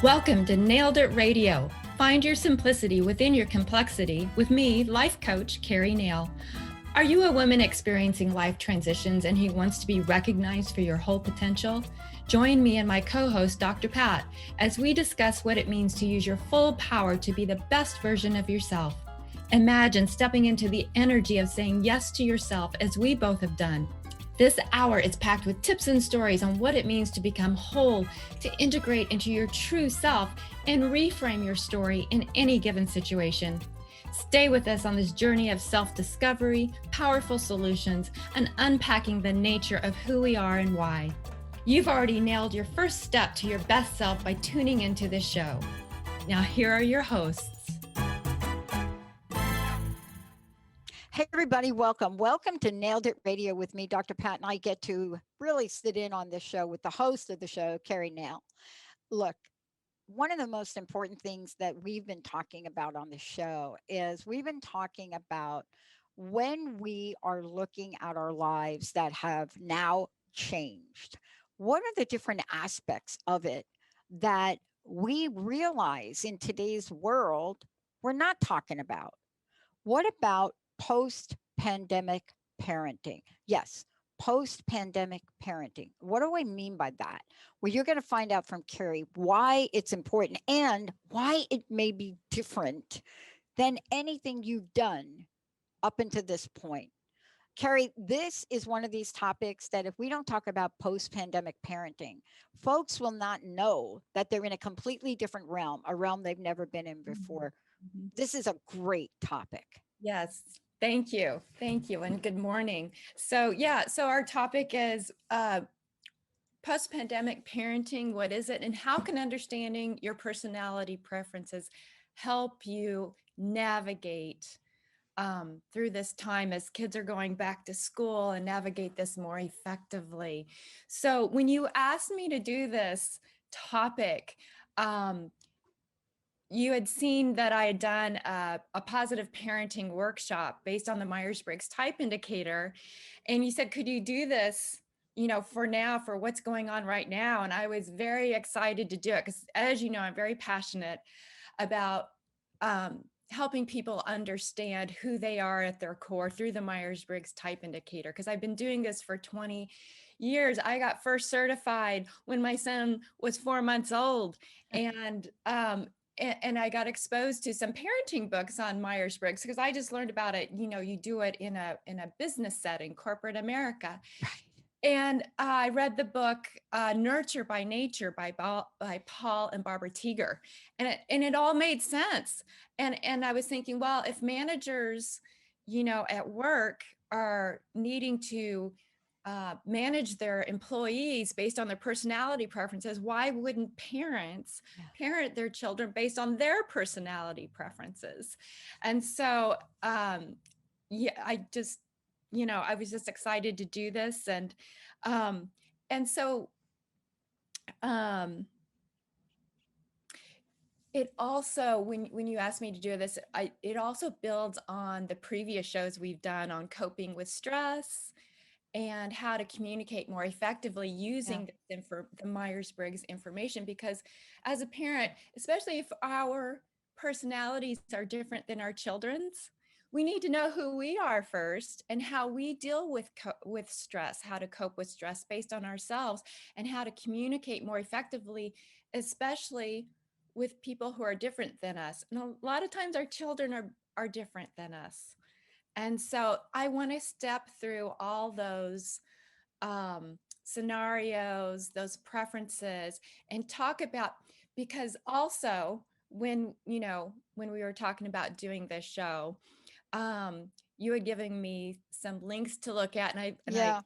Welcome to Nailed It Radio. Find your simplicity within your complexity with me, life coach Keri Nail. Are you a woman experiencing life transitions and who wants to be recognized for your whole potential? Join me and my co-host, Dr. Pat, as we discuss what it means to use your full power to be the best version of yourself. Imagine stepping into the energy of saying yes to yourself as we both have done. This hour is packed with tips and stories on what it means to become whole, to integrate into your true self, and reframe your story in any given situation. Stay with us on this journey of self-discovery, powerful solutions, and unpacking the nature of who we are and why. You've already nailed your first step to your best self by tuning into this show. Now, here are your hosts. Hey, everybody, welcome. Welcome to Nailed It Radio with me, Dr. Pat, and I get to really sit in on this show with the host of the show, Keri Nail. Look, one of the most important things that we've been talking about on the show is we've been talking about when we are looking at our lives that have now changed, what are the different aspects of it that we realize in today's world we're not talking about? What about post-pandemic parenting? Yes, post-pandemic parenting. What do I mean by that? Well, you're going to find out from Keri why it's important and why it may be different than anything you've done up until this point. Keri, this is one of these topics that if we don't talk about post-pandemic parenting, folks will not know that they're in a completely different realm, a realm they've never been in before. Mm-hmm. This is a great topic. Yes. Thank you. Thank you. And good morning. So our topic is post-pandemic parenting. What is it? And how can understanding your personality preferences help you navigate through this time as kids are going back to school and navigate this more effectively? So when you asked me to do this topic, you had seen that I had done a positive parenting workshop based on the Myers-Briggs type indicator. And you said, could you do this, for now, for what's going on right now? And I was very excited to do it because, as you know, I'm very passionate about helping people understand who they are at their core through the Myers-Briggs type indicator. Because I've been doing this for 20 years. I got first certified when my son was 4 months old. And I got exposed to some parenting books on Myers-Briggs because I just learned about it. You do it in a business setting, corporate America. And I read the book Nurture by Nature by Paul and Barbara Teeger. And it all made sense. And I was thinking, well, if managers, at work are needing to manage their employees based on their personality preferences, why wouldn't parents parent their children based on their personality preferences? And so, I just, I was just excited to do this. And so, it also, when you asked me to do this, it also builds on the previous shows we've done on coping with stress and how to communicate more effectively using the Myers-Briggs information. Because as a parent, especially if our personalities are different than our children's, we need to know who we are first and how we deal with stress, how to cope with stress based on ourselves, and how to communicate more effectively, especially with people who are different than us. And a lot of times our children are different than us. And so I want to step through all those scenarios, those preferences, and talk about, because also when we were talking about doing this show, you had given me some links to look at, and I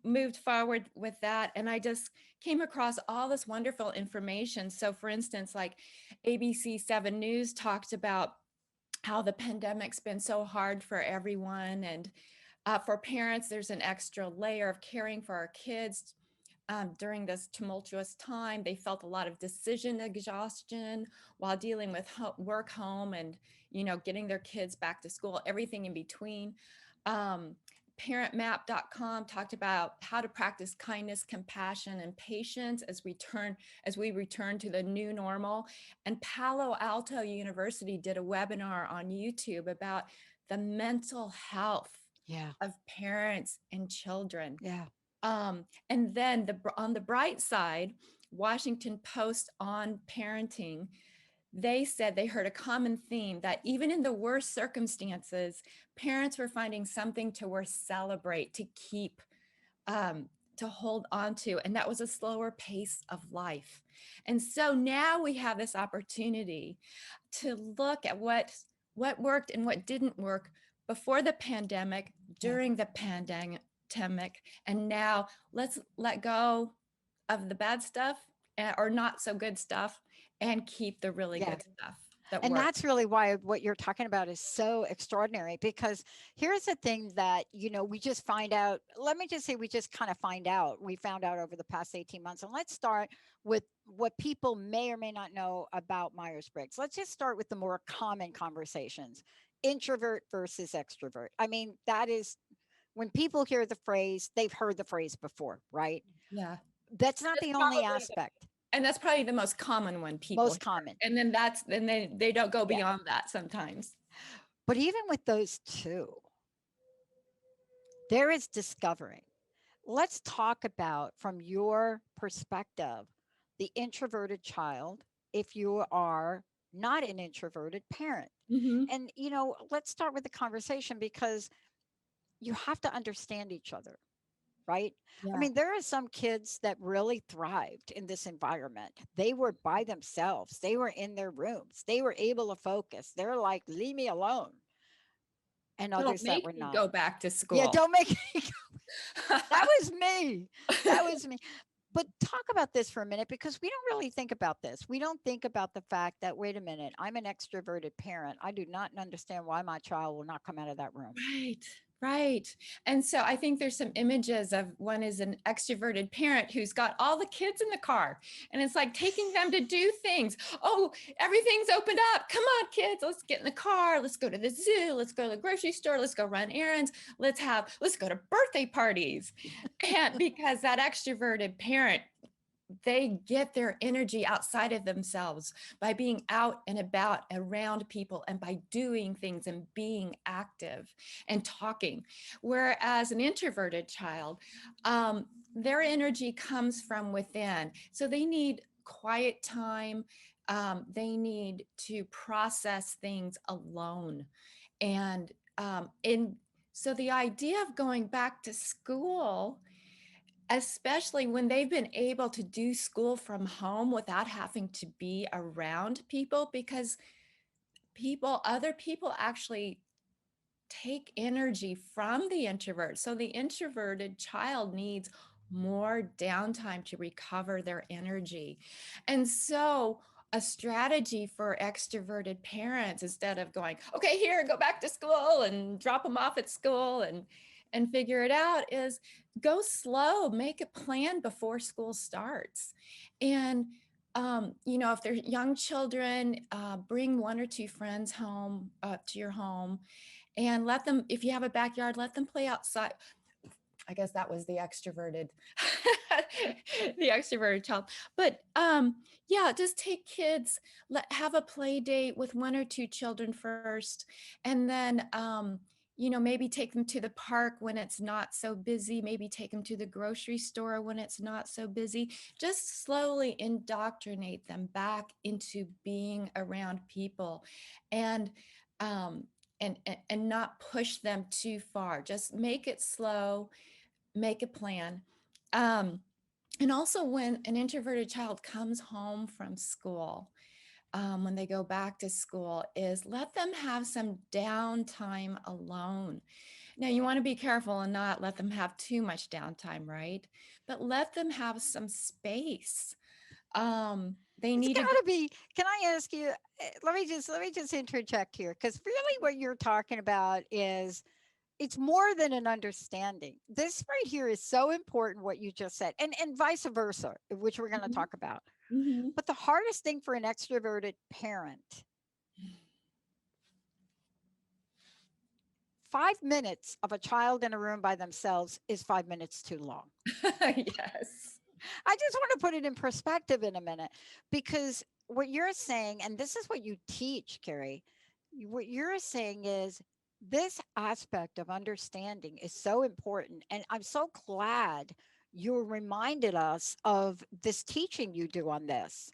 moved forward with that. And I just came across all this wonderful information. So for instance, like ABC 7 News talked about how the pandemic's been so hard for everyone. And for parents, there's an extra layer of caring for our kids during this tumultuous time. They felt a lot of decision exhaustion while dealing with work, home, and getting their kids back to school, everything in between. Um, parentmap.com talked about how to practice kindness, compassion, and patience as we return to the new normal. And Palo Alto University did a webinar on YouTube about the mental health Yeah. of parents and children. Yeah. And then on the bright side, Washington Post on parenting, they said they heard a common theme that even in the worst circumstances, parents were finding something to worth celebrate, to keep, to hold on to, and that was a slower pace of life. And so now we have this opportunity to look at what worked and what didn't work before the pandemic, Yeah. during the pandemic, and now let's let go of the bad stuff, or not so good stuff, and keep the really Yeah. good stuff that And works. that's really why what you're talking about is so extraordinary, because here's the thing that, we just find out. Let me just say, we just kind of find out. We found out over the past 18 months. And let's start with what people may or may not know about Myers-Briggs. Let's just start with the more common conversations: introvert versus extrovert. I mean, that is, when people hear the phrase, they've heard the phrase before, right? Yeah. That's not That's the only probably aspect. and that's probably the most common one people Most hear. common. And then they don't go Yeah. beyond that sometimes. But even with those two, there is discovering. Let's talk about, from your perspective, the introverted child, if you are not an introverted parent. Hmm. And, let's start with the conversation, because you have to understand each other, right? I Yeah. mean, there are some kids that really thrived in this environment. They were by themselves, they were in their rooms, they were able to focus. They're like, leave me alone. And Don't others that were make me not. go back to Yeah, school. don't make me. That was me. That was me. But talk about this for a minute, because we don't really think about this. We don't think about the fact that, wait a minute, I'm an extroverted parent. I do not understand why my child will not come out of that room. Right, right. And so I think there's some images of one is an extroverted parent who's got all the kids in the car, and it's like taking them to do things. Oh, everything's opened up. Come on, kids, let's get in the car. Let's go to the zoo. Let's go to the grocery store. Let's go run errands. Let's go to birthday parties. And because that extroverted parent, they get their energy outside of themselves by being out and about around people and by doing things and being active and talking. Whereas an introverted child, their energy comes from within. So they need quiet time. They need to process things alone. And so the idea of going back to school, especially when they've been able to do school from home without having to be around people, because other people actually take energy from the introvert. So the introverted child needs more downtime to recover their energy. And so a strategy for extroverted parents, instead of going, okay, here, go back to school and drop them off at school and figure it out, is go slow, make a plan before school starts. And if they're young children, bring one or two friends home to your home, and let them, if you have a backyard, let them play outside. I guess that was the extroverted the extroverted child. But yeah, just take kids, have a play date with one or two children first, and then maybe take them to the park when it's not so busy, maybe take them to the grocery store when it's not so busy. Just slowly indoctrinate them back into being around people, and um and not push them too far. Just make it slow, make a plan. Um, and also, when an introverted child comes home from school, when they go back to school, is let them have some downtime alone. Now, you want to be careful and not let them have too much downtime, right? But let them have some space. They It's need to got to be. Can I ask you? Let me just interject here, because really, what you're talking about is it's more than an understanding. This right here is so important, what you just said, and vice versa, which we're going to Mhm. talk about. Mhm. But the hardest thing for an extroverted parent, 5 minutes of a child in a room by themselves is 5 minutes too long. Yes. I just want to put it in perspective in a minute, because what you're saying, and this is what you teach, Keri, what you're saying is this aspect of understanding is so important. And I'm so glad you reminded us of this teaching you do on this,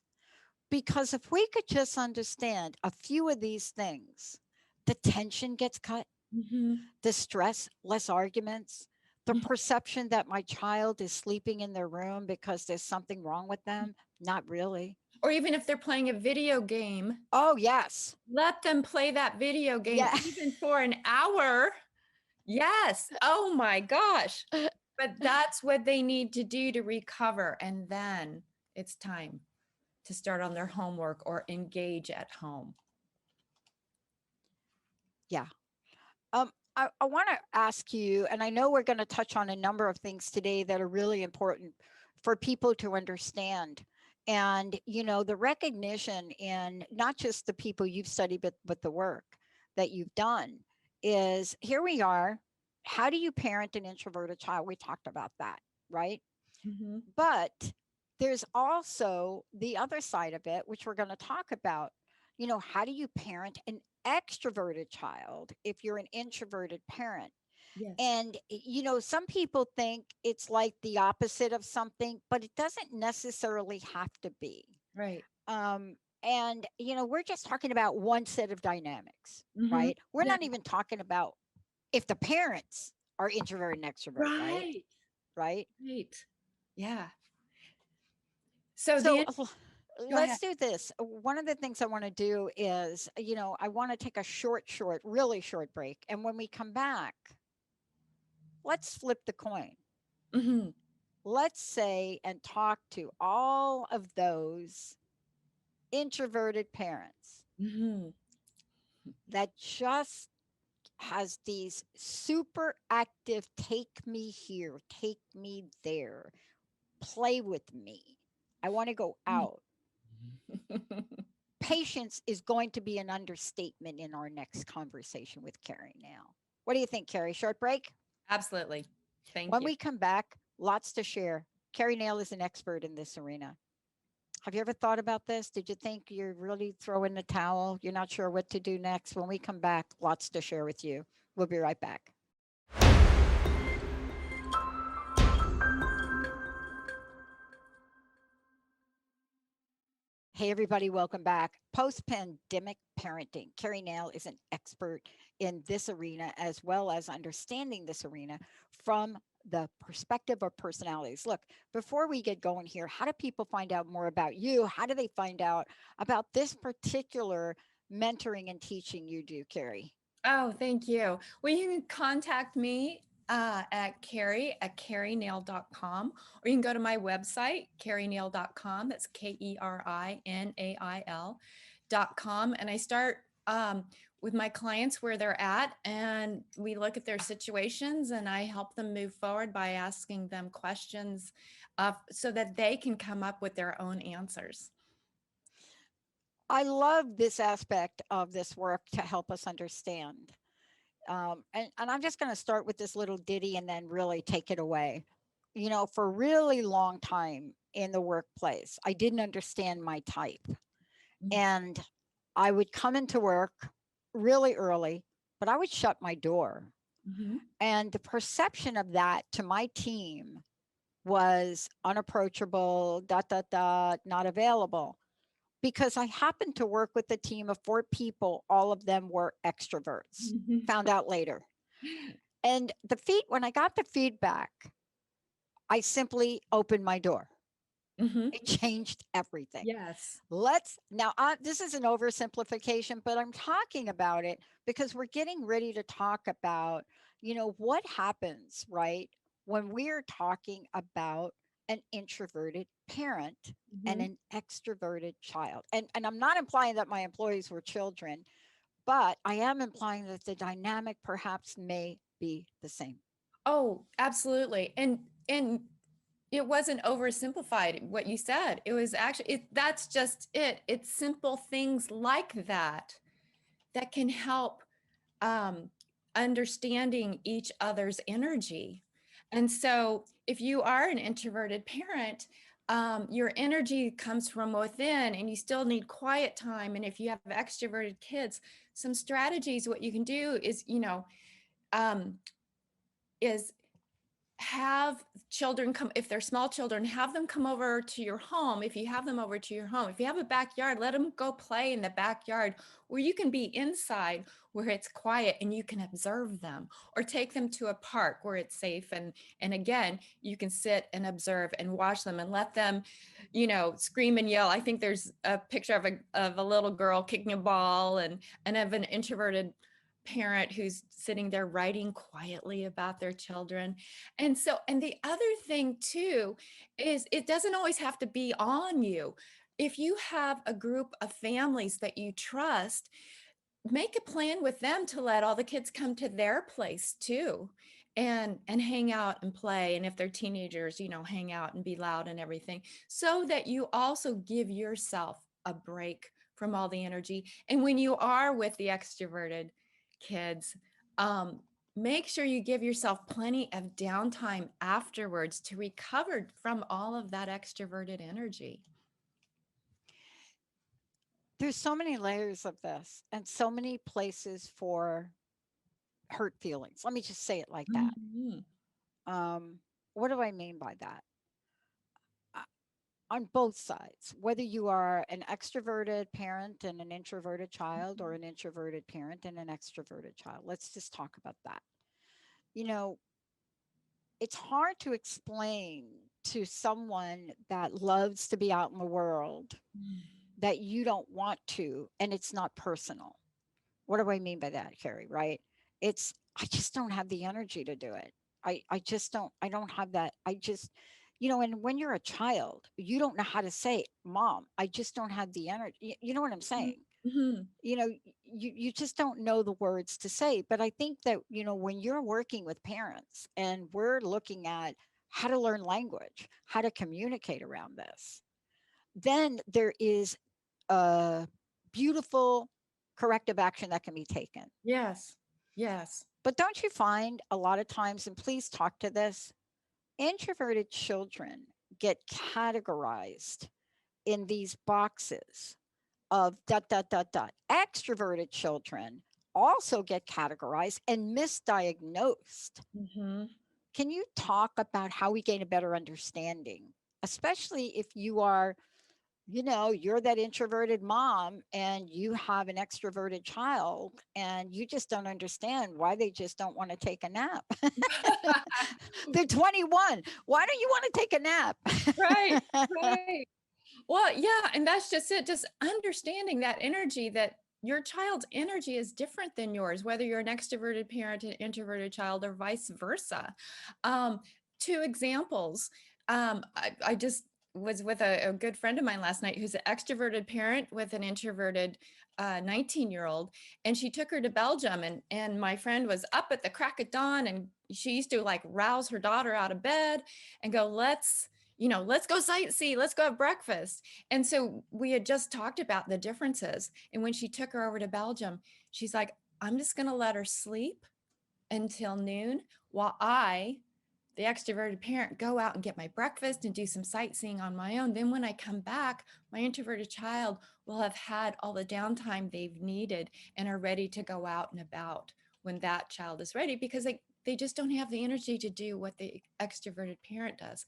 because if we could just understand a few of these things, the tension gets cut, Mhm. the stress, less arguments, the Mhm. perception that my child is sleeping in their room because there's something wrong with them. Not really. Or even if they're playing a video game, Oh, yes. let them play that video game Yeah. even for an hour. Yes. Oh my gosh. But that's what they need to do to recover. And then it's time to start on their homework or engage at home. Yeah. I want to ask you, and I know we're going to touch on a number of things today that are really important for people to understand. And, the recognition in not just the people you've studied, but the work that you've done is here we are. How do you parent an introverted child? We talked about that, right? Mhm. But there's also the other side of it, which we're going to talk about. How do you parent an extroverted child if you're an introverted parent? Yes. And, some people think it's like the opposite of something, but it doesn't necessarily have to be. Right. And, we're just talking about one set of dynamics, Mhm. right? We're Yeah. not even talking about if the parents are introvert and extrovert, right? Right. Right. Right. Yeah. So So go ahead. let's do this. One of the things I want to do is, I want to take a short, really short break. And when we come back, let's flip the coin. Mhm. Let's say and talk to all of those introverted parents Mhm. that just has these super active take me here, take me there, play with me. I want to go out. Patience is going to be an understatement in our next conversation with Keri Nail. What do you think, Keri? Short break? Absolutely. Thank When you. we come back, lots to share. Keri Nail is an expert in this arena. Have you ever thought about this? Did you think you're really throwing the towel? You're not sure what to do next? When we come back, lots to share with you. We'll be right back. Hey, everybody, welcome back. Post pandemic parenting. Keri Nail is an expert in this arena as well as understanding this arena from the perspective of personalities. Look, before we get going here, how do people find out more about you? How do they find out about this particular mentoring and teaching you do, Keri? Oh, thank you. Well, you can contact me at kerinail.com, or you can go to my website, kerinail.com. That's KERINAIL.com. And I start with my clients where they're at, and we look at their situations, and I help them move forward by asking them questions so that they can come up with their own answers. I love this aspect of this work to help us understand. And I'm just going to start with this little ditty and then really take it away. For a really long time in the workplace, I didn't understand my type. And I would come into work really early, but I would shut my door. Mm-hmm. And the perception of that to my team was unapproachable, dot, dot, dot, not available. Because I happened to work with a team of 4 people, all of them were extroverts. Found out later. And when I got the feedback, I simply opened my door. Mm-hmm. It changed everything. Yes. This is an oversimplification, but I'm talking about it because we're getting ready to talk about, what happens, right? When we're talking about an introverted parent and Mm-hmm. an extroverted child. And I'm not implying that my employees were children, but I am implying that the dynamic perhaps may be the same. Oh, absolutely. And it wasn't oversimplified what you said. It was actually that's just it. It's simple things like that that can help um, understanding each other's energy. And so, if you are an introverted parent, your energy comes from within, and you still need quiet time. And if you have extroverted kids, some strategies, what you can do is, um, is have children come, if they're small children, have them come over to your home. If you have them over to your home, if you have a backyard, let them go play in the backyard, where you can be inside where it's quiet and you can observe them, or take them to a park where it's safe, and again, you can sit and observe and watch them and let them, scream and yell. I think there's a picture of a little girl kicking a ball, and of an introverted parent who's sitting there writing quietly about their children. And so, and the other thing too is, it doesn't always have to be on you. If you have a group of families that you trust, make a plan with them to let all the kids come to their place too, and hang out and play. And if they're teenagers, hang out and be loud and everything, so that you also give yourself a break from all the energy. And when you are with the extroverted kids, um, make sure you give yourself plenty of downtime afterwards to recover from all of that extroverted energy. There's so many layers of this and so many places for hurt feelings. Let me just say it like that. Mhm. Um, what do I mean by that? Uh, on both sides, whether you are an extroverted parent and an introverted child, or an introverted parent and an extroverted child, let's just talk about that. You know, it's hard to explain to someone that loves to be out in the world that you don't want to, and it's not personal. What do I mean by that, Keri? Right? It's, I just don't have the energy to do it. I just don't, I don't have that. I just, and when you're a child, you don't know how to say, Mom, I just don't have the energy. You know what I'm saying? Mhm. You just don't know the words to say. But I think that, when you're working with parents and we're looking at how to learn language, how to communicate around this, then there is a beautiful corrective action that can be taken. Yes. Yes. But don't you find a lot of times, and please talk to this, introverted children get categorized in these boxes of dot, dot, dot, dot. Extroverted children also get categorized and misdiagnosed. Mhm. Can you talk about how we gain a better understanding, especially if you are, you're that introverted mom and you have an extroverted child and you just don't understand why they just don't want to take a nap. They're 21. Why don't you want to take a nap? Right, right. Well, yeah, and that's just it. Just understanding that energy, that your child's energy is different than yours, whether you're an extroverted parent, an introverted child, or vice versa. Um, Two examples. I just was with a good friend of mine last night who's an extroverted parent with an introverted 19-year-old, and she took her to Belgium, and my friend was up at the crack of dawn, and she used to like rouse her daughter out of bed and go, let's go sightsee, let's go have breakfast. And so we had just talked about the differences. And when she took her over to Belgium, she's like, I'm just going to let her sleep until noon while I, the extroverted parent, go out and get my breakfast and do some sightseeing on my own. Then when I come back, my introverted child will have had all the downtime they've needed and are ready to go out and about when that child is ready, because they just don't have the energy to do what the extroverted parent does.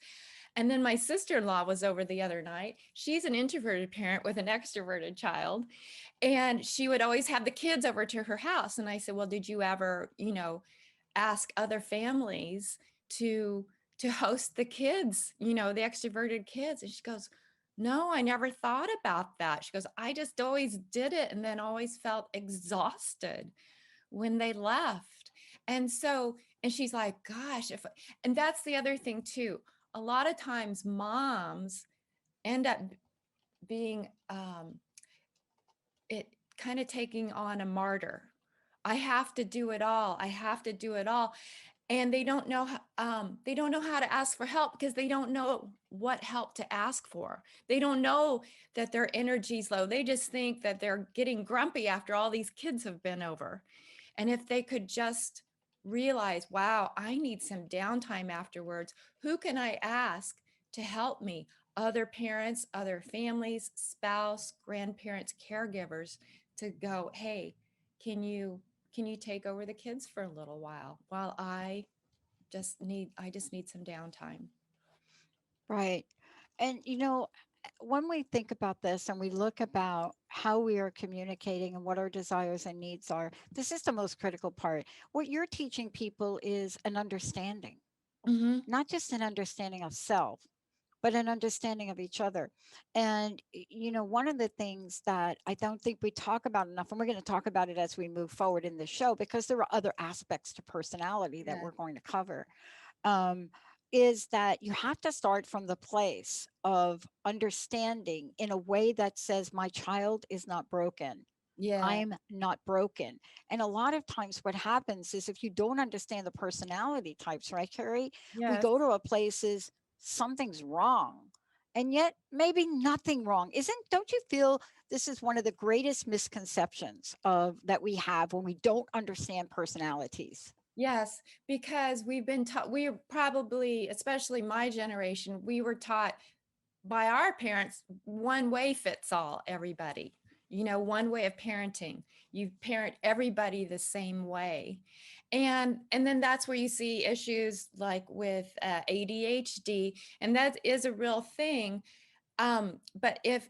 And then my sister-in-law was over the other night. She's an introverted parent with an extroverted child, and she would always have the kids over to her house. And I said, well, did you ever, ask other families to host the kids, the extroverted kids? And she goes, no, I never thought about that. She goes, I just always did it and then always felt exhausted when they left. And so, and she's like, gosh, and that's the other thing too. A lot of times moms end up being, it kind of taking on a martyr. I have to do it all. I have to do it all. And they don't know how to ask for help because they don't know what help to ask for. They don't know that their energy's low. They just think that they're getting grumpy after all these kids have been over. And if they could just realize, wow, I need some downtime afterwards, who can I ask to help me? Other parents, other families, spouse, grandparents, caregivers, to go, hey, can you take over the kids for a little while I just need some downtime. Right. And when we think about this and we look about how we are communicating and what our desires and needs are, this is the most critical part. What you're teaching people is an understanding, Hmm. not just an understanding of self, but an understanding of each other. And, one of the things that I don't think we talk about enough, and we're going to talk about it as we move forward in the show, because there are other aspects to personality that Yeah. we're going to cover, um, is that you have to start from the place of understanding in a way that says, my child is not broken. Yeah. I'm not broken. And a lot of times, what happens is if you don't understand the personality types, right, Keri, we Yes. go to a place is something's wrong. And yet, maybe nothing wrong. Don't you feel this is one of the greatest misconceptions of that we have when we don't understand personalities? Yes, because we've been taught, we probably, especially my generation, we were taught by our parents, one way fits all, everybody. One way of parenting. You parent everybody the same way. And then that's where you see issues like with ADHD, and that is a real thing. But if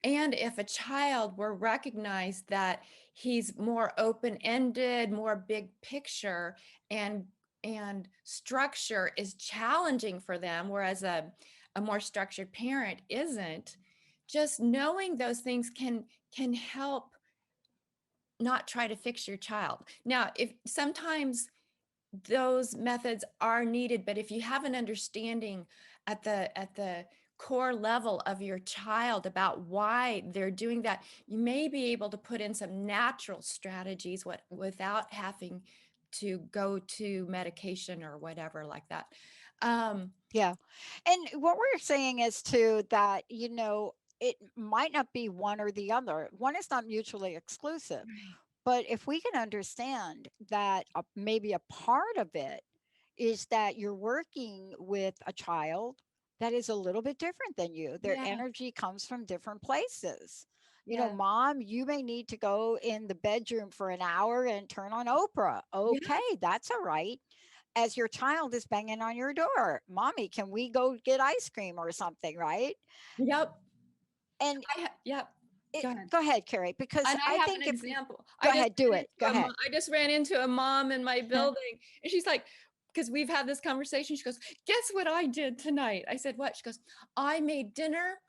a child were recognized that he's more open-ended, more big picture, and structure is challenging for them, whereas a more structured parent isn't, just knowing those things can help not try to fix your child. Now, if sometimes those methods are needed, but if you have an understanding at the core level of your child about why they're doing that, you may be able to put in some natural strategies without having to go to medication or whatever like that. um Yeah. And what we're saying is too that, it might not be one or the other. One is not mutually exclusive. Right. But if we can understand that maybe a part of it is that you're working with a child that is a little bit different than you, their Yeah. energy comes from different places. Yeah. Mom, you may need to go in the bedroom for an hour and turn on Oprah. Yeah. Okay, that's all right. As your child is banging on your door, Mommy, can we go get ice cream or something, right? Yep. And Yep. Go ahead. go ahead, Keri, because And I I have an think if example. go ahead, do it. Go ahead. I just ran into a mom in my building, and she's like, because we've had this conversation. She goes, "Guess what I did tonight?" I said, "What?" She goes, "I made dinner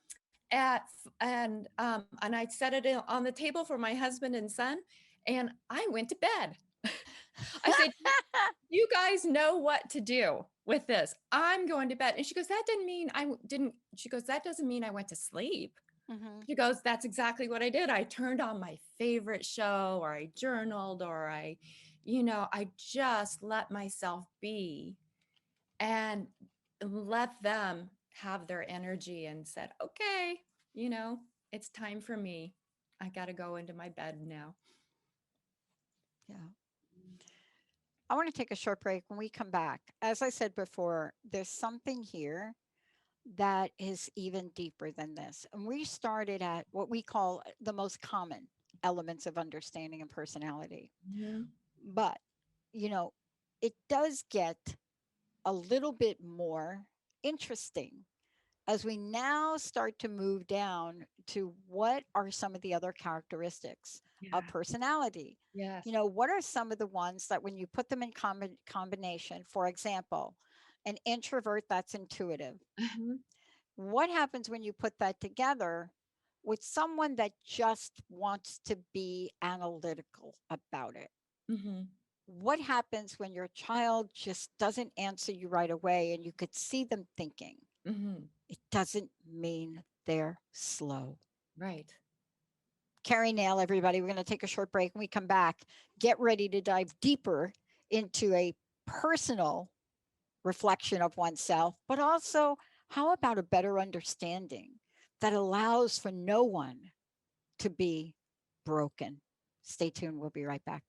and I set it on the table for my husband and son, and I went to bed." I said, "You guys know what to do with this. I'm going to bed." And she goes, "That didn't mean I didn't." She goes, "That doesn't mean I went to sleep." Mhm. She goes, "That's exactly what I did. I turned on my favorite show, or I journaled, or I just let myself be and let them have their energy and said, okay, you know, it's time for me. I got to go into my bed now." Yeah. I want to take a short break. When we come back, as I said before, there's something here that is even deeper than this. And we started at what we call the most common elements of understanding and personality. Mhm. But, you know, it does get a little bit more interesting as we now start to move down to what are some of the other characteristics of Yeah. personality. Yes. What are some of the ones that when you put them in combination, for example, an introvert that's intuitive, Mhm. what happens when you put that together with someone that just wants to be analytical about it? Mhm. What happens when your child just doesn't answer you right away and you could see them thinking? Mhm. It doesn't mean they're slow. Right. Keri Nail, everybody. We're going to take a short break. When we come back, get ready to dive deeper into a personal reflection of oneself, but also how about a better understanding that allows for no one to be broken. Stay tuned. We'll be right back.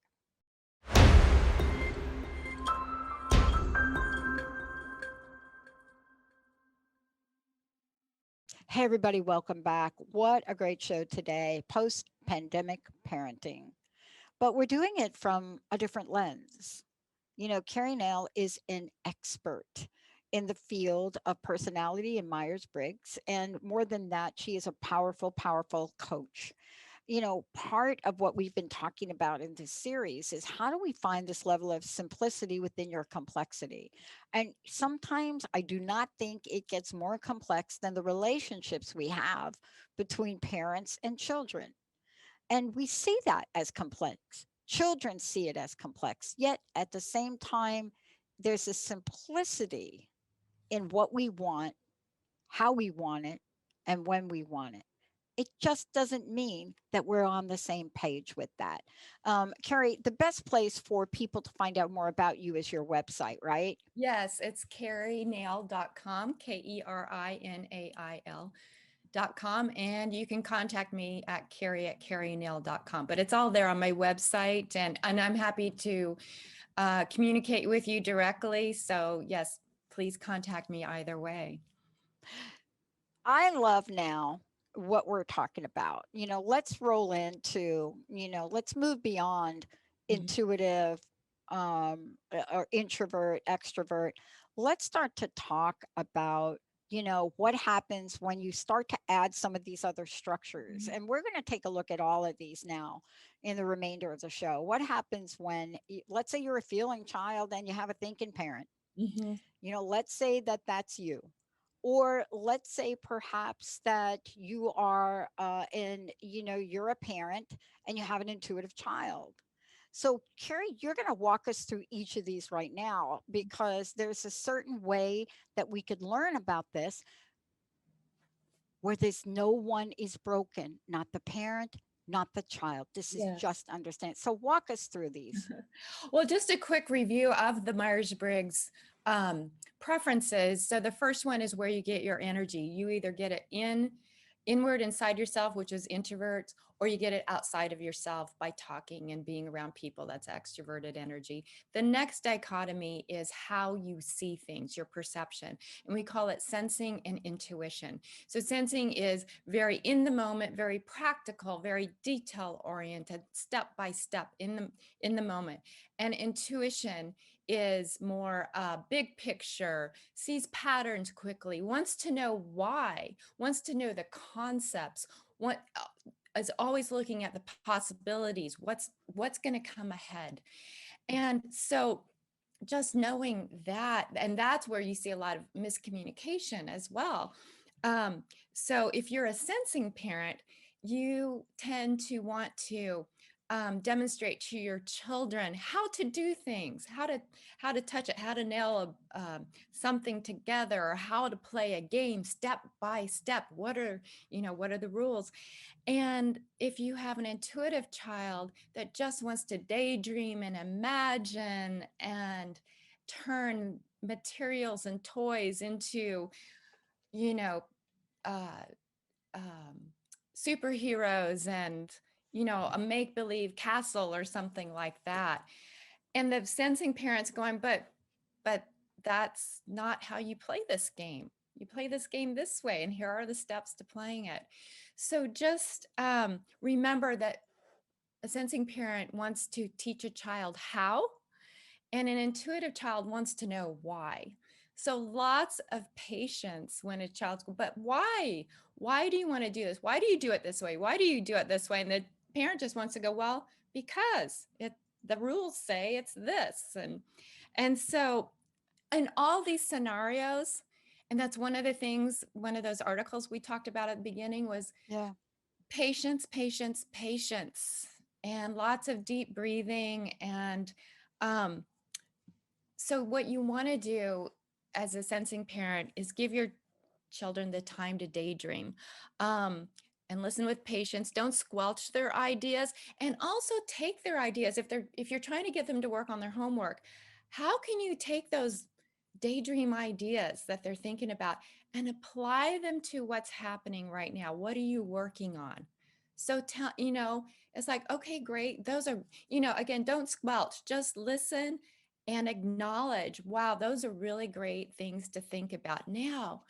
Hey, everybody, welcome back. What a great show today, post pandemic parenting. But we're doing it from a different lens. You know, Keri Nail is an expert in the field of personality and Myers Briggs. And more than that, she is a powerful, powerful coach. You know, part of what we've been talking about in this series is how do we find this level of simplicity within your complexity? And sometimes I do not think it gets more complex than the relationships we have between parents and children. And we see that as complex. Children see it as complex. Yet at the same time, there's a simplicity in what we want, how we want it, and when we want it. It just doesn't mean that we're on the same page with that. Keri, the best place for people to find out more about you is your website, right? Yes, it's kerinail.com, KERINAIL.com. And you can contact me at Keri@kerinail.com. But it's all there on my website. And I'm happy to communicate with you directly. So yes, please contact me either way. I love now what we're talking about. You know, let's roll into, let's move beyond Mhm. intuitive or introvert, extrovert. Let's start to talk about, what happens when you start to add some of these other structures. Mhm. And we're going to take a look at all of these now in the remainder of the show. What happens when, let's say you're a feeling child and you have a thinking parent? Mhm. Let's say that that's you. Or let's say perhaps that you are you're a parent and you have an intuitive child. So, Keri, you're going to walk us through each of these right now because there's a certain way that we could learn about this where there's no one is broken, not the parent, not the child. This is Yes. just understand. So, walk us through these. Well, just a quick review of the Myers-Briggs um, preferences. So the first one is where you get your energy. You either get it inward inside yourself, which is introverts, or you get it outside of yourself by talking and being around people. That's extroverted energy. The next dichotomy is how you see things, your perception. And we call it sensing and intuition. So sensing is very in the moment, very practical, very detail oriented, step by step in the moment. And intuition is more big picture, sees patterns quickly, wants to know why, wants to know the concepts, what is always looking at the possibilities, what's going to come ahead. And so just knowing that, and that's where you see a lot of miscommunication as well. Um, so if you're a sensing parent, you tend to want to demonstrate to your children how to do things, how to touch it, how to nail something together, or how to play a game step by step. What are the rules? And if you have an intuitive child that just wants to daydream and imagine and turn materials and toys into, you know, uh, um, superheroes and, a make believe castle or something like that. And the sensing parents going, but that's not how you play this game. You play this game this way, and here are the steps to playing it. So just remember that a sensing parent wants to teach a child how, and an intuitive child wants to know why. So lots of patience when a child's, but why? Why do you want to do this? Why do you do it this way? Why do you do it this way? And the parent just wants to go, well, because the rules say it's this. And so in all these scenarios, and that's one of the things, one of those articles we talked about at the beginning was Yeah. patience, patience, patience, and lots of deep breathing. And um, so what you want to do as a sensing parent is give your children the time to daydream. Um, and listen with patience. Don't squelch their ideas, and also take their ideas. If you're trying to get them to work on their homework, how can you take those daydream ideas that they're thinking about and apply them to what's happening right now? What are you working on? So tell, it's like, okay, great. Those are, again, don't squelch, just listen and acknowledge, wow, those are really great things to think about. Now,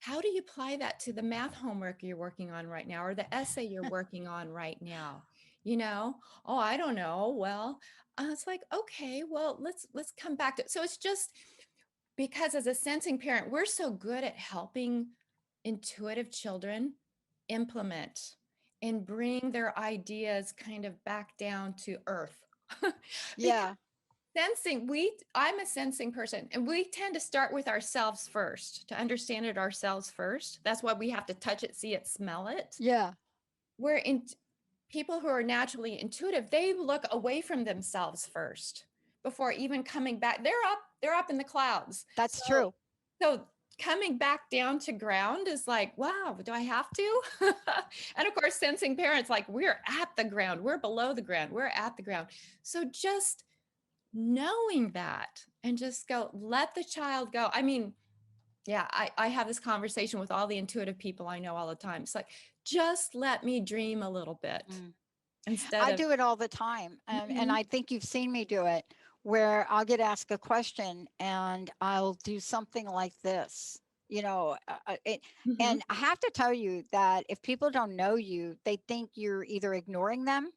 how do you apply that to the math homework you're working on right now or the essay you're working on right now? Oh, I don't know. Well, it's like, okay, well, let's come back to it. So it's just because as a sensing parent, we're so good at helping intuitive children implement and bring their ideas kind of back down to earth. Because Yeah. I'm a sensing person, and we tend to start with ourselves first to understand it ourselves first. That's why we have to touch it, see it, smell it. Yeah. We're in People who are naturally intuitive, they look away from themselves first before even coming back. They're up in the clouds. That's So true. so coming back down to ground is like, wow, do I have to? And of course, sensing parents, like, we're at the ground, we're below the ground, we're at the ground. So just knowing that and just go, let the child go. I mean, yeah, I have this conversation with all the intuitive people I know all the time. It's like, just let me dream a little bit Mm. instead I of, do it all the time. And Mhm, I think you've seen me do it where I'll get asked a question and I'll do something like this, mhm, and I have to tell you that if people don't know you, they think you're either ignoring them.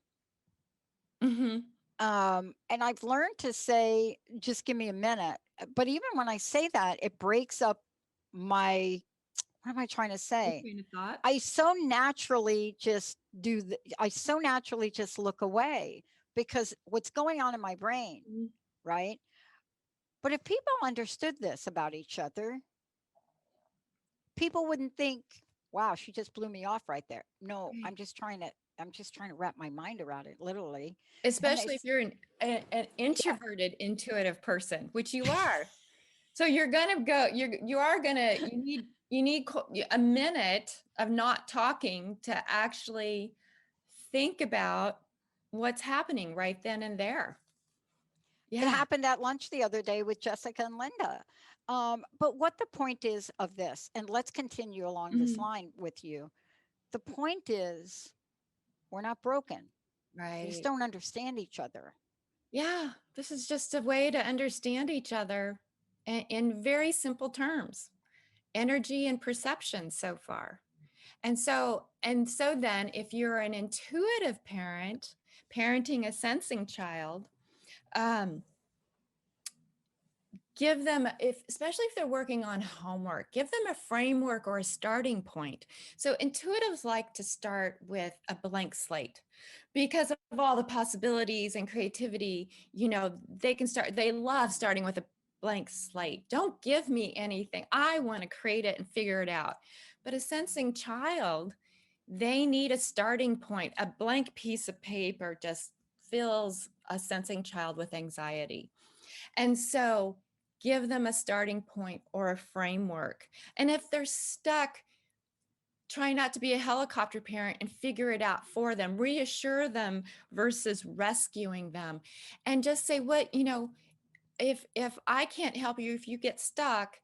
mhm. And I've learned to say, just give me a minute. But even when I say that, it breaks up my, what am I trying to Your say? train of thought. I so naturally just look away because what's going on in my brain, Mhm. right? But if people understood this about each other, people wouldn't think, wow, she just blew me off right there. No, Right. I'm just trying to wrap my mind around it, literally. And Especially if it's you're an yeah, introverted, intuitive person, which you are. So you're gonna go. You are gonna. You need a minute of not talking to actually think about what's happening right then and there. it Yeah. happened at lunch the other day with Jessica and Linda. But what the point is of this, and let's continue along this Mhm. line with you. The point is, we're not broken. We just Right. don't understand each other. Yeah. This is just a way to understand each other in very simple terms. Energy and perception so far. And so then if you're an intuitive parent parenting a sensing child, um, give them, if especially if they're working on homework, give them a framework or a starting point. So intuitives like to start with a blank slate because of all the possibilities and creativity. They love starting with a blank slate. Don't give me anything, I want to create it and figure it out. But a sensing child, they need a starting point. A blank piece of paper just fills a sensing child with anxiety. And so give them a starting point or a framework. And if they're stuck, try not to be a helicopter parent and figure it out for them. Reassure them versus rescuing them. And just say, if I can't help you, if you get stuck,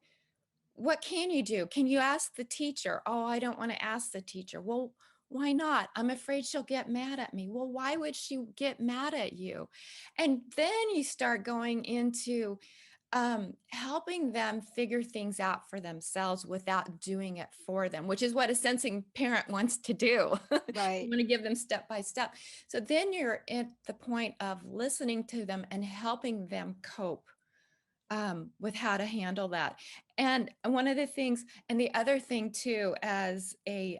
what can you do? Can you ask the teacher? Oh, I don't want to ask the teacher. Well, why not? I'm afraid she'll get mad at me. Well, why would she get mad at you? And then you start going into helping them figure things out for themselves without doing it for them, which is what a sensing parent wants to do. You Right. want to give them step by step. So then you're at the point of listening to them and helping them cope with how to handle that. And one of the things, and the other thing too, as a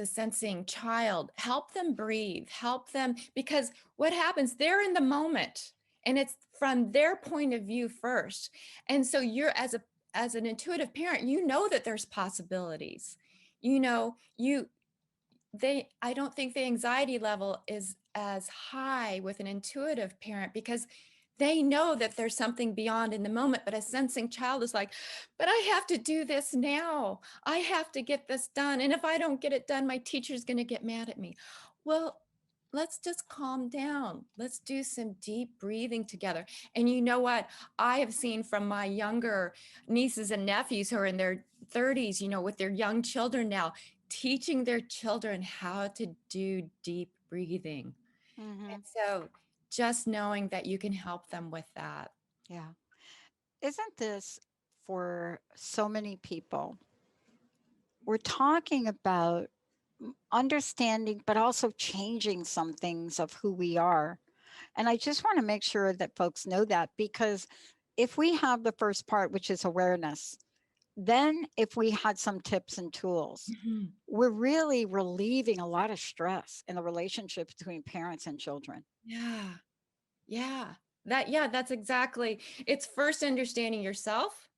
sensing child, help them breathe, help them, because what happens, they're in the moment and it's from their point of view first. And so you're, as an intuitive parent, that there's possibilities. You know, you they I don't think the anxiety level is as high with an intuitive parent because They know that there's something beyond in the moment, but a sensing child is like, but I have to do this now. I have to get this done. And if I don't get it done, my teacher's going to get mad at me. Well, let's just calm down. Let's do some deep breathing together. And you know what? I have seen from my younger nieces and nephews who are in their 30s, with their young children now, teaching their children how to do deep breathing. Hmm. And so just knowing that you can help them with that. Yeah. Isn't this for so many people? We're talking about understanding, but also changing some things of who we are. And I just want to make sure that folks know that, because if we have the first part, which is awareness, then if we had some tips and tools, Mhm. we're really relieving a lot of stress in the relationship between parents and children. Yeah. Yeah. That's exactly. It's first understanding yourself,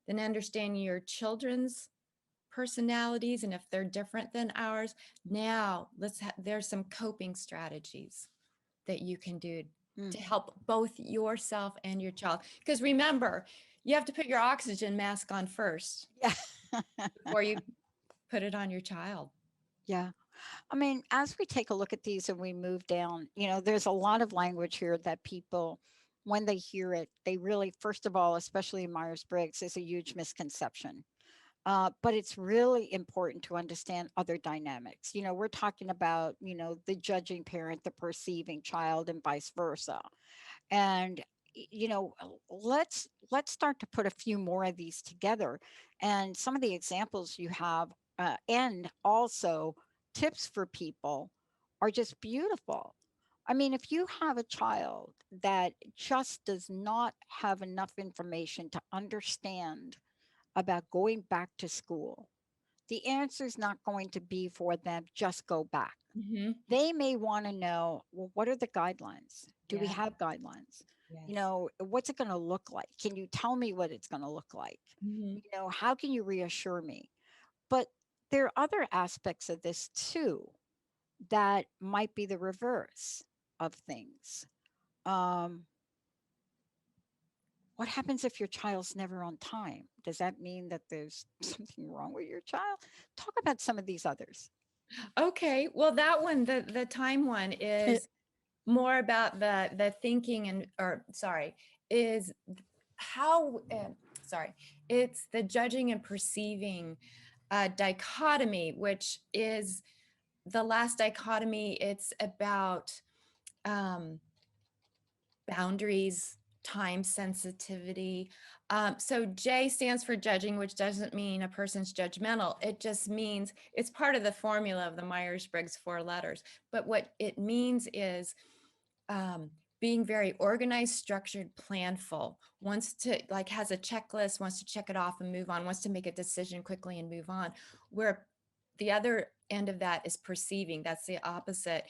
then understanding your children's personalities and if they're different than ours. Now, there's some coping strategies that you can do Mm. to help both yourself and your child. Because remember, you have to put your oxygen mask on first Yeah. before you put it on your child. Yeah. I mean, as we take a look at these and we move down, there's a lot of language here that people, when they hear it, they really, first of all, especially in Myers Briggs, is a huge misconception. But it's really important to understand other dynamics. We're talking about, the judging parent, the perceiving child, and vice versa. And let's start to put a few more of these together, and some of the examples you have, and also tips for people, are just beautiful. I mean, if you have a child that just does not have enough information to understand about going back to school, the answer is not going to be for them just go back. Hmm. They may want to know, well, what are the guidelines? Do we Yeah. have guidelines? Yes. What's it going to look like? Can you tell me what it's going to look like? Hmm. How can you reassure me? But there are other aspects of this too that might be the reverse of things. Um, what happens if your child's never on time? Does that mean that there's something wrong with your child? Talk about some of these others. Okay. Well, that one, the time one is more about the thinking and, or sorry, is how, sorry, it's the judging and perceiving dichotomy, which is the last dichotomy. It's about um, boundaries, time sensitivity. So J stands for judging, which doesn't mean a person's judgmental. It just means it's part of the formula of the Myers-Briggs 4 letters. But what it means is um, being very organized, structured, planful, wants to like has a checklist, wants to check it off and move on, wants to make a decision quickly and move on. Where the other end of that is perceiving. That's the opposite.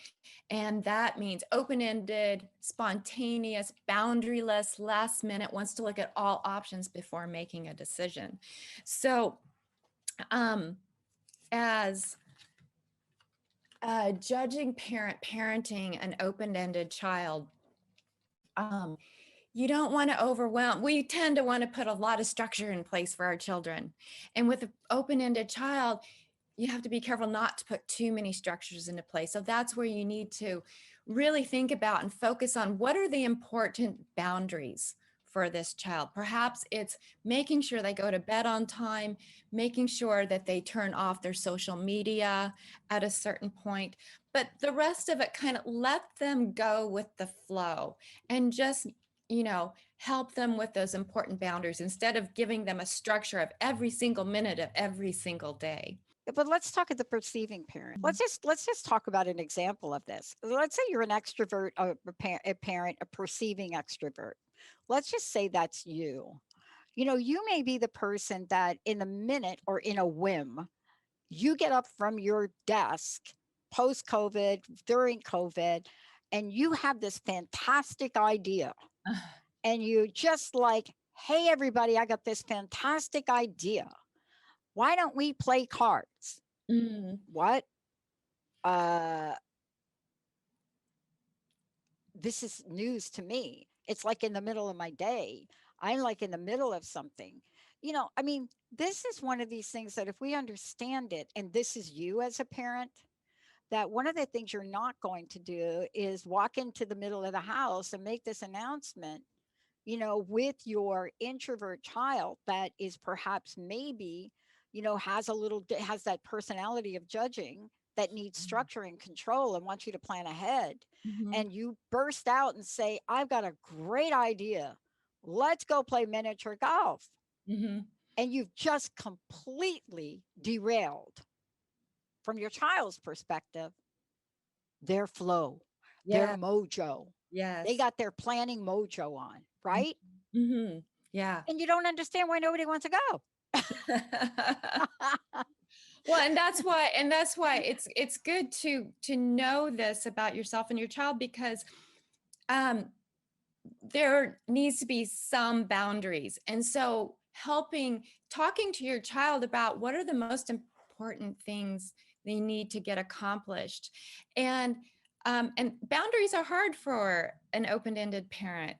And that means open-ended, spontaneous, boundaryless, last minute, wants to look at all options before making a decision. So um, as judging parent parenting an open-ended child, um, you don't want to overwhelm. We tend to want to put a lot of structure in place for our children. And with an open-ended child, you have to be careful not to put too many structures into place. So that's where you need to really think about and focus on what are the important boundaries for this child. Perhaps it's making sure they go to bed on time, making sure that they turn off their social media at a certain point, but the rest of it, kind of let them go with the flow and just help them with those important boundaries instead of giving them a structure of every single minute of every single day. But let's talk at the perceiving parent. Let's just talk about an example of this. Let's say you're an extrovert, a parent, a perceiving extrovert. Let's just say that's you. You may be the person that in a minute or in a whim, you get up from your desk post COVID, during COVID, and you have this fantastic idea. And you just like, hey, everybody, I got this fantastic idea. Why don't we play cards? Mm. What? Uh, this is news to me. It's like in the middle of my day. I'm like in the middle of something. I mean, this is one of these things that if we understand it, and this is you as a parent, that one of the things you're not going to do is walk into the middle of the house and make this announcement, with your introvert child that is perhaps maybe, has that personality of judging that needs structure and control and wants you to plan ahead. Mhm. And you burst out and say, I've got a great idea. Let's go play miniature golf. Mhm. And you've just completely derailed from your child's perspective their flow, their Yeah. mojo. They Yes. got their planning mojo on, right? Mhm. Yeah. And you don't understand why nobody wants to go. Well, and that's why it's good to know this about yourself and your child, because um there needs to be some boundaries. And so talking to your child about what are the most important things they need to get accomplished. And boundaries are hard for an open-ended parent.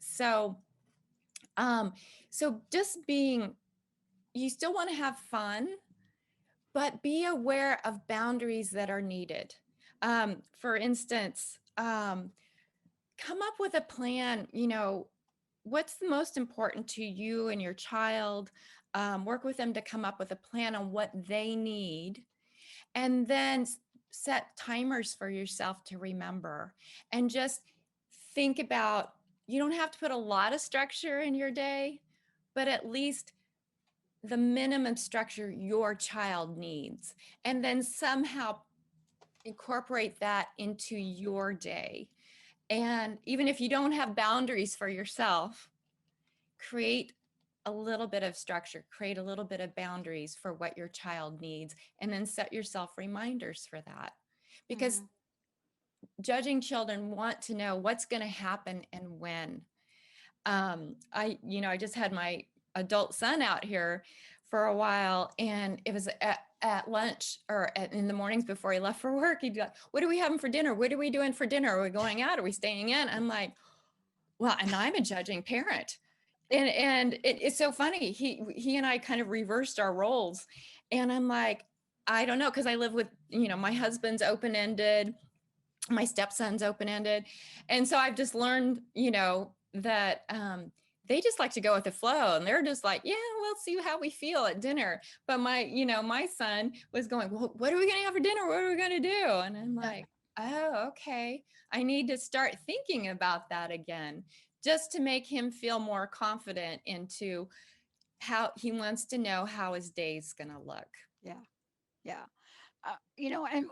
Um, so just being, you still want to have fun, but be aware of boundaries that are needed. For instance, come up with a plan, what's the most important to you and your child. Work with them to come up with a plan on what they need, and then set timers for yourself to remember. And just think about, you don't have to put a lot of structure in your day, but at least the minimum structure your child needs, and then somehow incorporate that into your day. And even if you don't have boundaries for yourself, create a little bit of structure, create a little bit of boundaries for what your child needs, and then set yourself reminders for that. Because Mhm. judging children want to know what's going to happen and when. I just had my adult son out here for a while, and it was at lunch, or in the mornings before he left for work. He'd be like, "What are we having for dinner? What are we doing for dinner? Are we going out? Are we staying in?" I'm like, well, and I'm a judging parent. And it's so funny. He and I kind of reversed our roles. And I'm like, I don't know, because I live with, my husband's open-ended, my stepson's open-ended. And so I've just learned, that they just like to go with the flow, and they're just like, yeah, we'll see how we feel at dinner. But my son was going, well, what are we going to have for dinner? What are we going to do? And I'm like, oh, okay. I need to start thinking about that again, just to make him feel more confident into how he wants to know how his day's going to look. Yeah. Yeah. And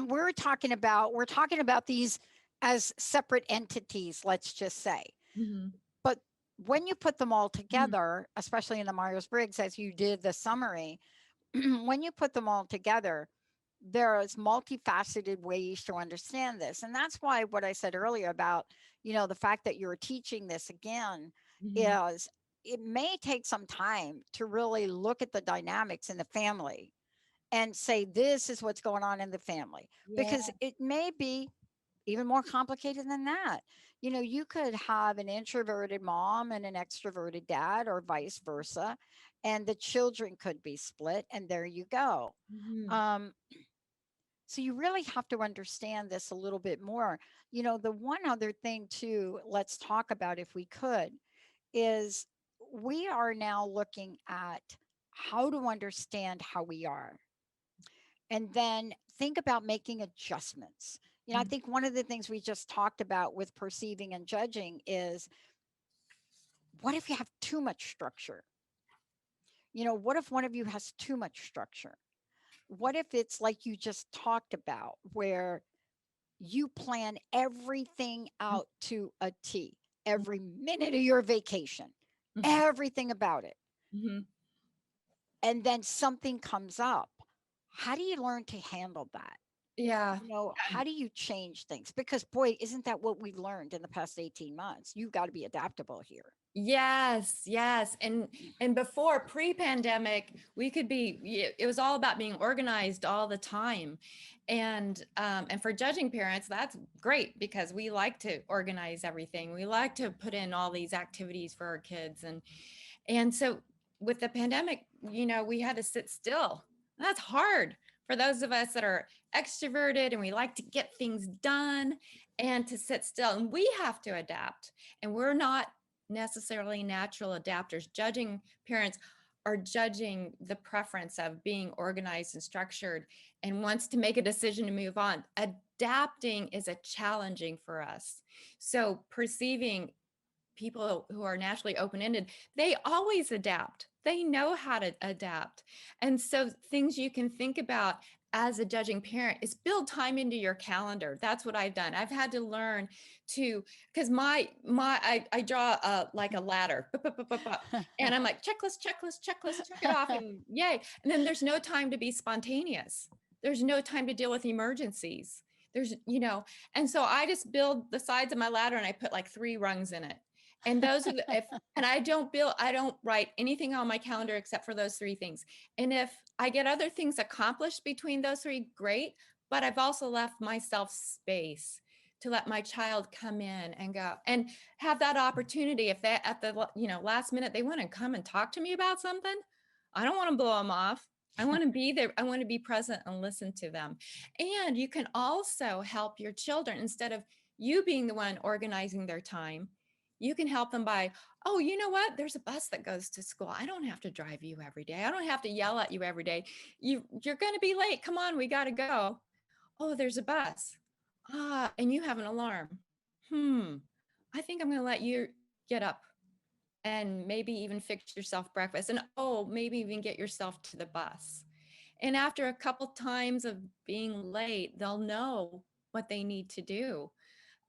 we're talking about these as separate entities, let's just say. Mm-hmm. But when you put them all Mm-hmm. together, especially in the Myers-Briggs, as you did the summary, when you put them all together, there's multifaceted ways to understand this. And that's why what I said earlier about, the fact that you're teaching this again Mm-hmm. is it may take some time to really look at the dynamics in the family and say, this is what's going on in the family, Yeah. because it may be even more complicated than that. You could have an introverted mom and an extroverted dad, or vice versa, and the children could be split, and there you go. Mm-hmm. Um, so you really have to understand this a little bit more. The one other thing too, let's talk about if we could, is we are now looking at how to understand how we are, and then think about making adjustments. I think one of the things we just talked about with perceiving and judging is, what if you have too much structure? What if one of you has too much structure? What if it's like you just talked about, where you plan everything out to a T, every minute of your vacation, everything about it, Mm-hmm. and then something comes up? How do you learn to handle that? Yeah. How do you change things? Because boy, isn't that what we learned in the past 18 months? You've got to be adaptable here. Yes, yes. And before pre-pandemic, it was all about being organized all the time. And for judging parents, that's great because we like to organize everything. We like to put in all these activities for our kids. And so with the pandemic, we had to sit still. That's hard for those of us that are extroverted and we like to get things done and to sit still. And we have to adapt. And we're not necessarily natural adapters. Judging parents are judging the preference of being organized and structured and wants to make a decision to move on. Adapting is a challenging for us. So perceiving people who are naturally open-ended, they always adapt. They know how to adapt. And so things you can think about as a judging parent is build time into your calendar. That's what I've done. I've had to learn to, because I draw like a ladder, and I'm like checklist, check it off, and yay. And then there's no time to be spontaneous. There's no time to deal with emergencies. And so I just build the sides of my ladder and I put like 3 rungs in it. And those are and I don't write anything on my calendar except for those 3 things. And if I get other things accomplished between those 3, great. But I've also left myself space to let my child come in and go and have that opportunity. If they at the last minute they want to come and talk to me about something, I don't want to blow them off. I want to be there. I want to be present and listen to them. And you can also help your children instead of you being the one organizing their time. You can help them by, oh, you know what? There's a bus that goes to school. I don't have to drive you every day. I don't have to yell at you every day. You're going to be late. Come on, we got to go. Oh, there's a bus. And you have an alarm. I think I'm going to let you get up and maybe even fix yourself breakfast. And oh, maybe even get yourself to the bus. And after a couple times of being late, they'll know what they need to do.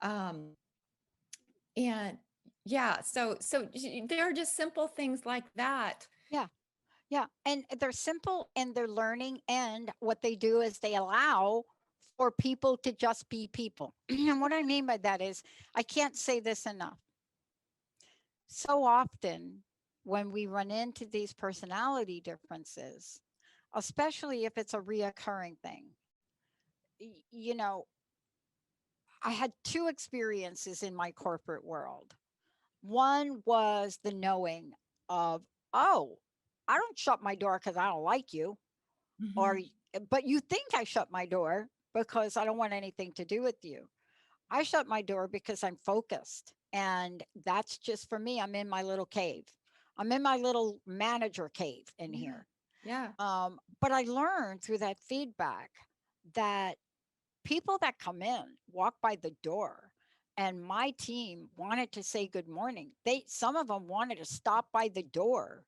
Um, and yeah, so there are just simple things like that. Yeah. Yeah. And they're simple and they're learning. And what they do is they allow for people to just be people. And what I mean by that is, I can't say this enough. So often when we run into these personality differences, especially if it's a reoccurring thing, you know, I had 2 experiences in my corporate world. One was the knowing of, oh, I don't shut my door because I don't like you, or, Mhm. but you think I shut my door because I don't want anything to do with you. I shut my door because I'm focused. And that's just for me. I'm in my little cave. I'm in my little manager cave in Yeah. here. Yeah. But I learned through that feedback that people that come in walk by the door, and my team wanted to say good morning. Some of them wanted to stop by the door.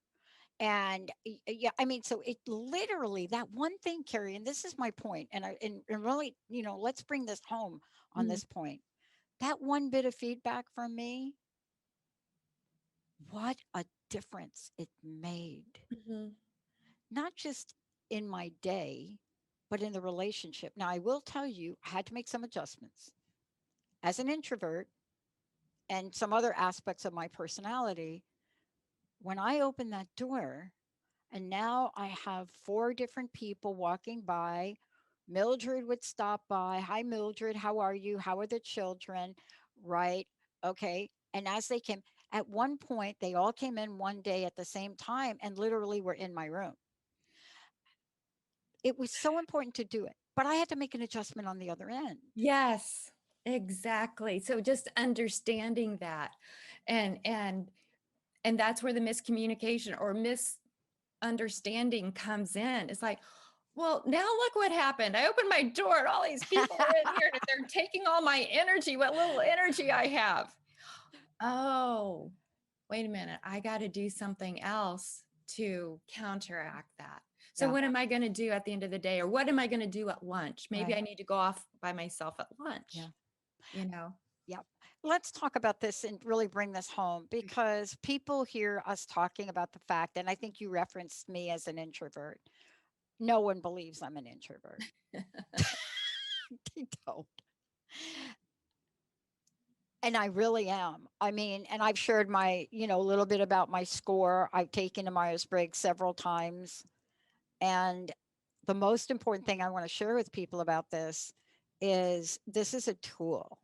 And yeah, I mean, so it literally, that one thing, Carrie, and this is my point, and really, let's bring this home on Mhm. this point. That one bit of feedback from me, what a difference it made, Mhm. not just in my day, but in the relationship. Now, I will tell you, I had to make some adjustments as an introvert and some other aspects of my personality. When I opened that door, and now I have 4 different people walking by. Mildred would stop by. Hi, Mildred. How are you? How are the children? Right. Okay. And as they came, at one point, they all came in one day at the same time and literally were in my room. It was so important to do it, but I had to make an adjustment on the other end. Yes, exactly. So just understanding that and and and that's where the miscommunication or misunderstanding comes in. It's like, well, now look what happened. I opened my door and all these people are in here and they're taking all my energy, what little energy I have. Oh, wait a minute. I got to do something else to counteract that. So Yeah. what am I going to do at the end of the day? Or what am I going to do at lunch? Maybe Right. I need to go off by myself at lunch, Yeah. you know? Yep. Let's talk about this and really bring this home, because people hear us talking about the fact, and I think you referenced me as an introvert. No one believes I'm an introvert. They don't. And I really am. I mean, and I've shared my, a little bit about my score. I've taken a Myers-Briggs several times. And the most important thing I want to share with people about this is a tool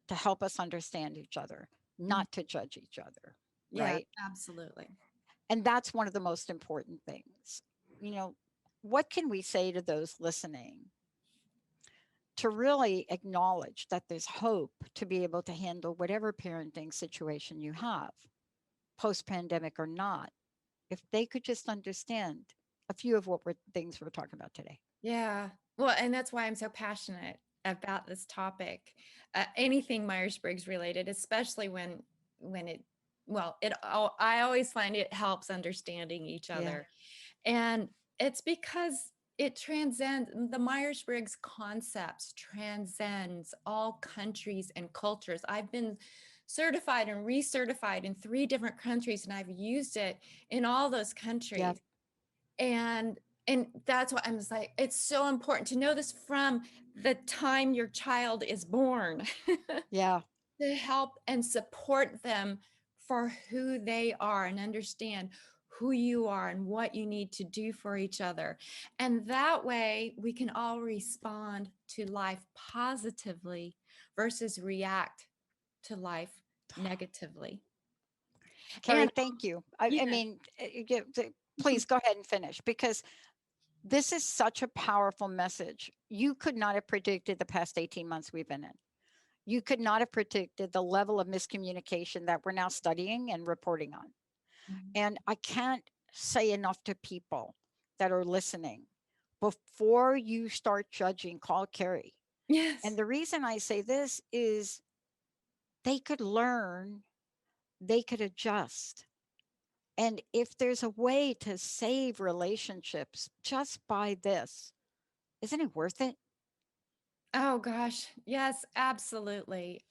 to help us understand each other, Mm. not to judge each other, Yeah, right? absolutely. And that's one of the most important things. What can we say to those listening to really acknowledge that there's hope to be able to handle whatever parenting situation you have, post pandemic or not, if they could just understand a few of things we're talking about today? Yeah. Well, and that's why I'm so passionate about this topic. Anything Myers-Briggs related, especially when it well, I always find it helps understanding each Yeah. other. And it's because it transcends the Myers-Briggs concepts transcends all countries and cultures. I've been certified and recertified in 3 different countries, and I've used it in all those Yeah. countries. And and that's what I'm just like, it's so important to know this from the time your child is born. Yeah. To help and support them for who they are and understand who you are and what you need to do for each other. And that way we can all respond to life positively versus react to life negatively. Keri, And thank you. I yeah. mean, please go ahead and finish, because this is such a powerful message. You could not have predicted the past 18 months we've been in. You could not have predicted the level of miscommunication that we're now studying and reporting on. Mhm. And I can't say enough to people that are listening, before you start judging, call Keri. And Yes. the reason I say this is they could learn, they could adjust. And if there's a way to save relationships just by this, isn't it worth it? Oh gosh, yes, absolutely.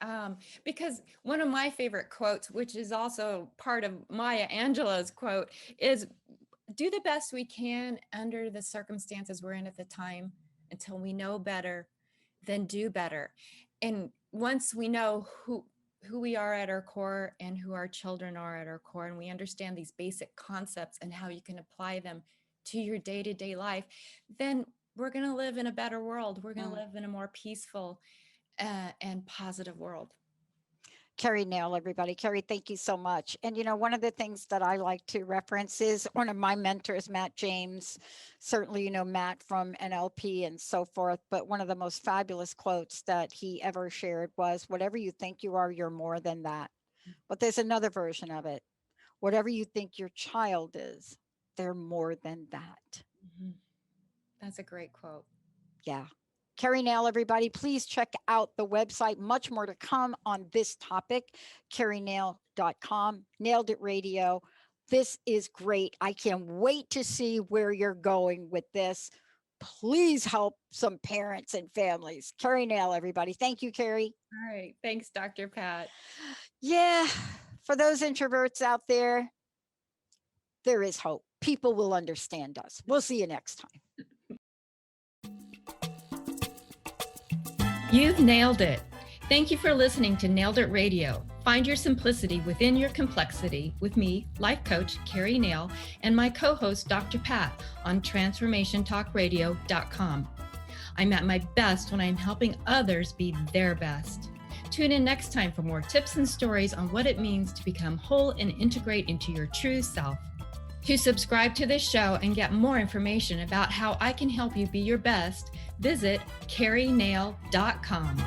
Because one of my favorite quotes, which is also part of Maya Angelou's quote, is do the best we can under the circumstances we're in at the time until we know better, then do better. And once we know who we are at our core and who our children are at our core, and we understand these basic concepts and how you can apply them to your day-to-day life, then we're going to live in a better world. We're going to Mm. live in a more peaceful and positive world. Keri Nail, everybody. Keri, thank you so much. And one of the things that I like to reference is one of my mentors, Matt James. Certainly, Matt from NLP and so forth. But one of the most fabulous quotes that he ever shared was, "Whatever you think you are, you're more than that." But there's another version of it. Whatever you think your child is, they're more than that. Mhm. That's a great quote. Yeah. Keri Nail, everybody, please check out the website. Much more to come on this topic, kerinail.com. Nailed It Radio. This is great. I can't wait to see where you're going with this. Please help some parents and families. Keri Nail, everybody. Thank you, Keri. All right. Thanks, Dr. Pat. Yeah, for those introverts out there, there is hope. People will understand us. We'll see you next time. You've nailed it. Thank you for listening to Nailed It Radio. Find your simplicity within your complexity with me, life coach Keri Nail, and my co-host Dr. Pat on transformationtalkradio.com. I'm at my best when I'm helping others be their best. Tune in next time for more tips and stories on what it means to become whole and integrate into your true self. To subscribe to this show and get more information about how I can help you be your best, visit kerinail.com.